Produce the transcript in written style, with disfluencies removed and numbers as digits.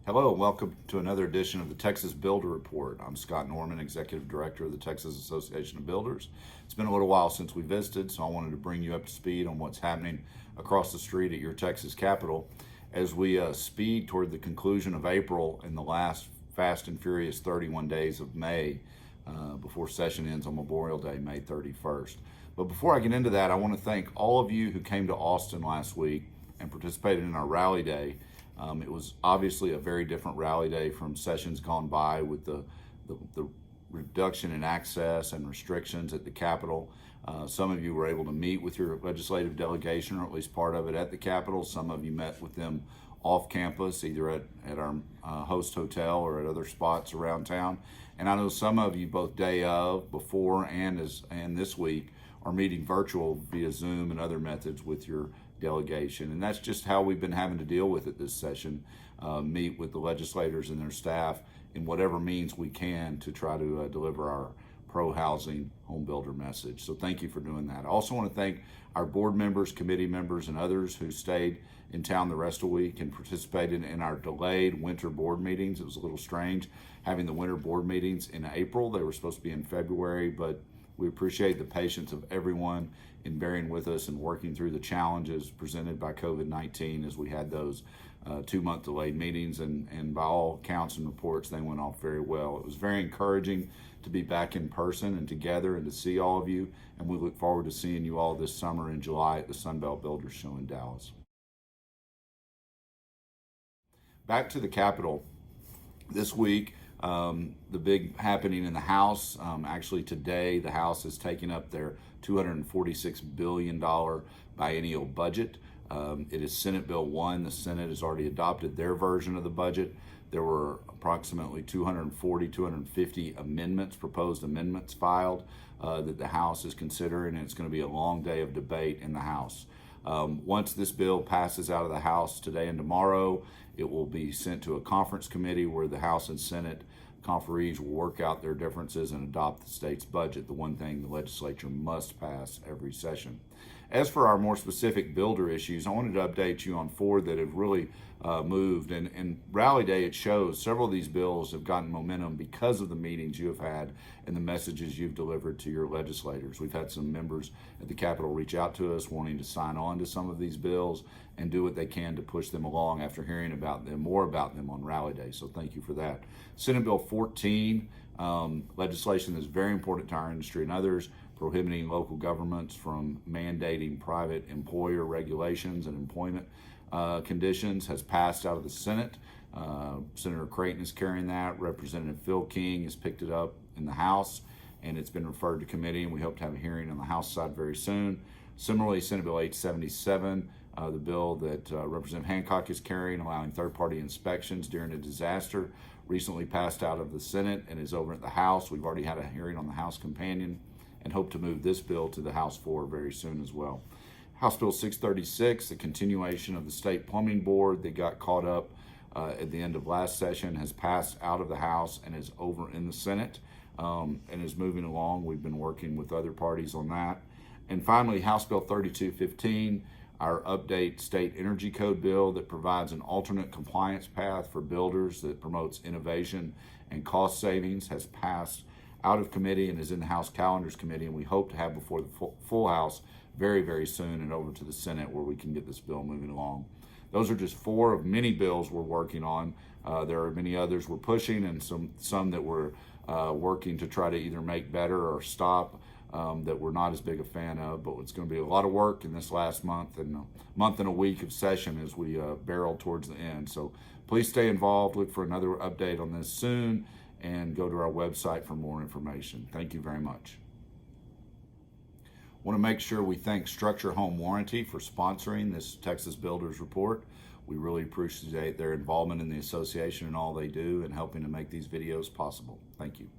Hello and welcome to another edition of the Texas Builder Report. I'm Scott Norman, Executive Director of the Texas Association of Builders. It's been a little while since we visited, so I wanted to bring you up to speed on what's happening across the street at your Texas Capitol as we speed toward the conclusion of April and the last fast and furious 31 days of May before session ends on Memorial Day, May 31st. But before I get into that, I want to thank all of you who came to Austin last week and participated in our rally day. It was obviously a very different rally day from sessions gone by with the reduction in access and restrictions at the Capitol. Some of you were able to meet with your legislative delegation, or at least part of it, at the Capitol. Some of you met with them off campus, either at our host hotel or at other spots around town. And I know some of you, both day of, before, and this week, are meeting virtual via Zoom and other methods with your delegation. And that's just how we've been having to deal with it this session, meet with the legislators and their staff in whatever means we can to try to deliver our pro-housing home builder message. So thank you for doing that. I also want to thank our board members, committee members, and others who stayed in town the rest of the week and participated in our delayed winter board meetings. It was a little strange having the winter board meetings in April. They were supposed to be in February, but we appreciate the patience of everyone in bearing with us and working through the challenges presented by COVID-19 as we had those 2-month delayed meetings, and by all counts and reports, they went off very well. It was very encouraging to be back in person and together and to see all of you, and we look forward to seeing you all this summer in July at the Sunbelt Builders Show in Dallas. Back to the Capitol. This week, the big happening in the House, actually today, the House is taking up their $246 billion biennial budget. It is Senate Bill 1. The Senate has already adopted their version of the budget. There were approximately 250 amendments, proposed amendments filed that the House is considering, and it's going to be a long day of debate in the House. Once this bill passes out of the House today and tomorrow, it will be sent to a conference committee where the House and Senate conferees will work out their differences and adopt the state's budget, the one thing the legislature must pass every session. As for our more specific builder issues, I wanted to update you on 4 that have really moved. And Rally Day, it shows several of these bills have gotten momentum because of the meetings you have had and the messages you've delivered to your legislators. We've had some members at the Capitol reach out to us wanting to sign on to some of these bills and do what they can to push them along after hearing about them, more about them on Rally Day. So thank you for that. Senate Bill 14, legislation that's very important to our industry and others, prohibiting local governments from mandating private employer regulations and employment conditions, has passed out of the Senate. Senator Creighton is carrying that. Representative Phil King has picked it up in the House, and it's been referred to committee, and we hope to have a hearing on the House side very soon. Similarly, Senate Bill 877, the bill that Representative Hancock is carrying, allowing third-party inspections during a disaster, recently passed out of the Senate and is over at the House. We've already had a hearing on the House companion and hope to move this bill to the House floor very soon as well. House Bill 636, the continuation of the State Plumbing Board that got caught up at the end of last session, has passed out of the House and is over in the Senate and is moving along. We've been working with other parties on that. And finally, House Bill 3215, our update state energy code bill that provides an alternate compliance path for builders that promotes innovation and cost savings, has passed out of committee and is in the House Calendars Committee, and we hope to have before the full House very, very soon and over to the Senate where we can get this bill moving along. Those are just 4 of many bills we're working on. There are many others we're pushing, and some that we're working to try to either make better or stop that we're not as big a fan of, but it's going to be a lot of work in this last month and a week of session as we barrel towards the end. So please stay involved, look for another update on this soon, and go to our website for more information. Thank you very much. I want to make sure we thank Structure Home Warranty for sponsoring this Texas Builders Report. We really appreciate their involvement in the association and all they do and helping to make these videos possible. Thank you.